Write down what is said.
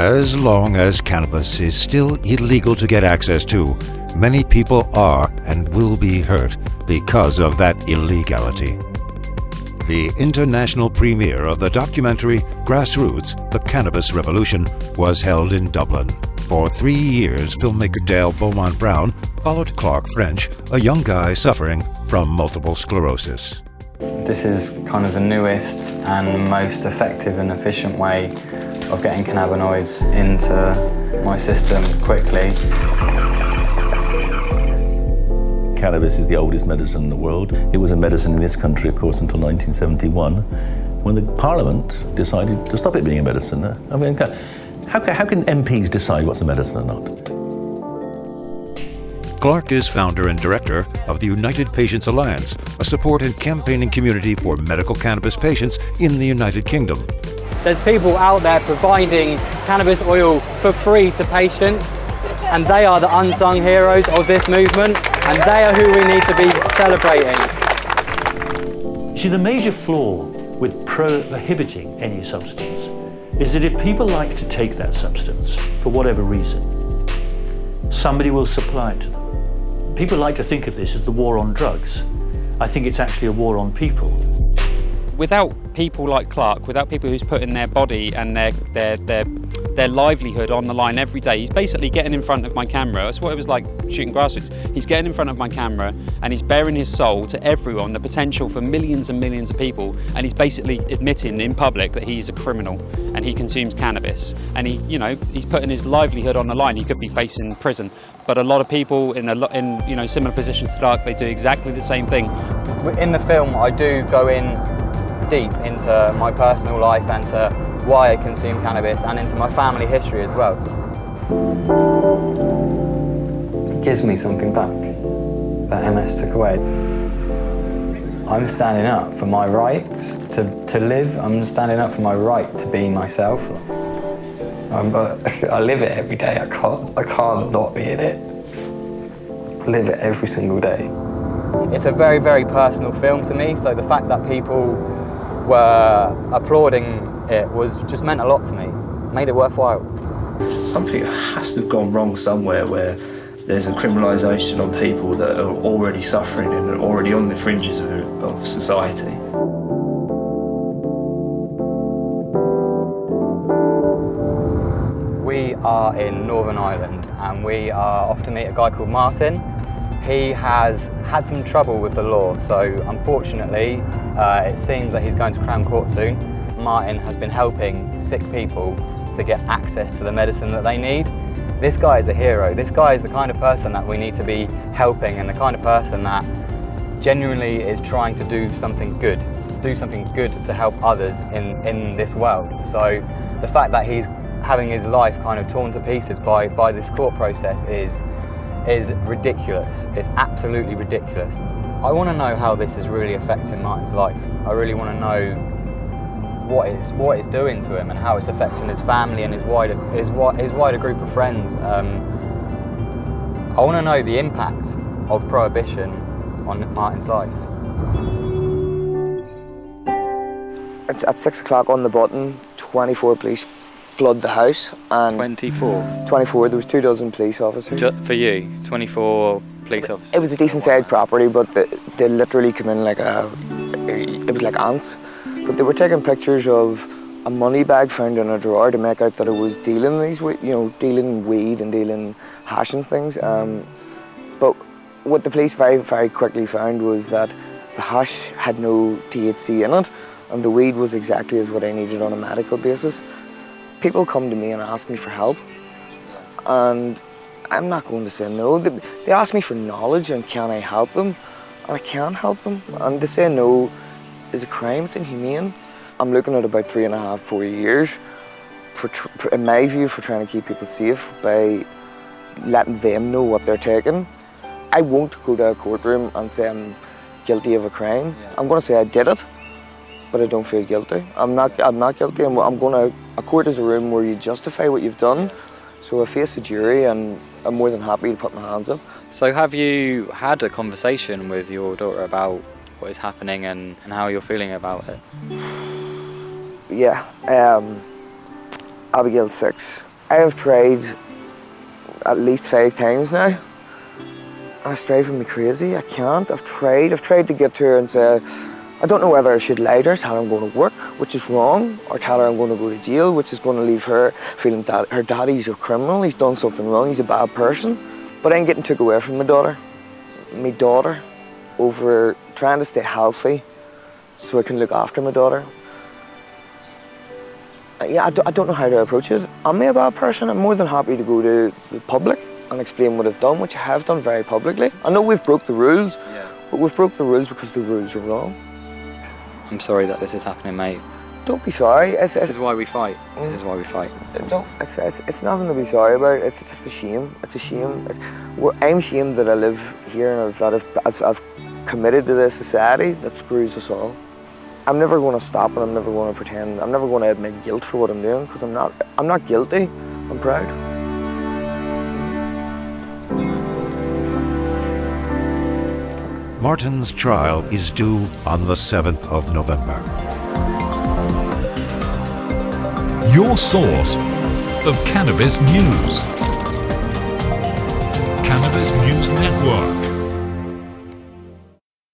As long as cannabis is still illegal to get access to, many people are and will be hurt because of that illegality. The international premiere of the documentary Grassroots, The Cannabis Revolution was held in Dublin. For 3 years, filmmaker Dale Beaumont-Brown followed Clark French, a young guy suffering from multiple sclerosis. This is kind of the newest and most effective and efficient way of getting cannabinoids into my system quickly. Cannabis is the oldest medicine in the world. It was a medicine in this country, of course, until 1971, when the Parliament decided to stop it being a medicine. I mean, how can MPs decide what's a medicine or not? Clark is founder and director of the United Patients Alliance, a support and campaigning community for medical cannabis patients in the United Kingdom. There's people out there providing cannabis oil for free to patients, and they are the unsung heroes of this movement, and they are who we need to be celebrating. You see, the major flaw with prohibiting any substance is that if people like to take that substance, for whatever reason, somebody will supply it to them. People like to think of this as the war on drugs. I think it's actually a war on people. Without people like Clark, without people who's putting their body and their livelihood on the line every day, he's basically getting in front of my camera. That's what it was like shooting Grassroots. He's getting in front of my camera and he's bearing his soul to everyone, the potential for millions and millions of people, and he's basically admitting in public that he's a criminal and he consumes cannabis. And he's putting his livelihood on the line. He could be facing prison. But a lot of people in similar positions to Clark, they do exactly the same thing. In the film, I do go in deep into my personal life and to why I consume cannabis and into my family history as well. It gives me something back that MS took away. I'm standing up for my rights to live. I'm standing up for my right to be myself. I live it every day. I can't not be in it. I live it every single day. It's a very, very personal film to me, so the fact that people were applauding it just meant a lot to me, made it worthwhile. Something has to have gone wrong somewhere where there's a criminalisation on people that are already suffering and are already on the fringes of society. We are in Northern Ireland and we are off to meet a guy called Martin. He has had some trouble with the law, so unfortunately it seems that he's going to Crown Court soon. Martin has been helping sick people to get access to the medicine that they need. This guy is a hero. This guy is the kind of person that we need to be helping and the kind of person that genuinely is trying to do something good to help others in this world. So the fact that he's having his life kind of torn to pieces by this court process is ridiculous. It's absolutely ridiculous. I want to know how this is really affecting Martin's life. I really want to know what it's doing to him and how it's affecting his family and his wider group of friends. I want to know the impact of prohibition on Martin's life. It's at 6 o'clock on the button, 24 police flood the house. And 24? 24, there was 24 police officers. For you, 24 police officers? It was a decent sized property, but they literally come in like it was like ants. But they were taking pictures of a money bag found in a drawer to make out that it was dealing weed and dealing hash and things. But what the police very, very quickly found was that the hash had no THC in it, and the weed was exactly as what I needed on a medical basis. People come to me and ask me for help, and I'm not going to say no. They ask me for knowledge and can I help them, and I can help them. And to say no is a crime, it's inhumane. I'm looking at about 3.5, 4 years, in my view, for trying to keep people safe by letting them know what they're taking. I won't go to a courtroom and say I'm guilty of a crime. I'm going to say I did it, but I don't feel guilty. I'm not guilty. A court is a room where you justify what you've done. So I face a jury and I'm more than happy to put my hands up. So have you had a conversation with your daughter about what is happening and how you're feeling about it? Yeah, Abigail's 6. I have tried at least 5 times now. And it's driving me crazy. I can't. I've tried to get to her and say, I don't know whether I should lie to her, tell her I'm going to work, which is wrong, or tell her I'm going to go to jail, which is going to leave her feeling that her daddy's a criminal, he's done something wrong, he's a bad person. But I'm getting took away from my daughter, over trying to stay healthy so I can look after my daughter. Yeah, I don't know how to approach it. Am I a bad person? I'm more than happy to go to the public and explain what I've done, which I have done very publicly. I know we've broke the rules, but we've broke the rules because the rules are wrong. I'm sorry that this is happening, mate. Don't be sorry. This is why we fight. This is why we fight. It's nothing to be sorry about. It's just a shame. It's a shame. I'm ashamed that I live here and that I've committed to this society that screws us all. I'm never going to stop and I'm never going to pretend. I'm never going to admit guilt for what I'm doing because I'm not guilty. I'm proud. Martin's trial is due on the 7th of November. Your source of cannabis news. Cannabis News Network.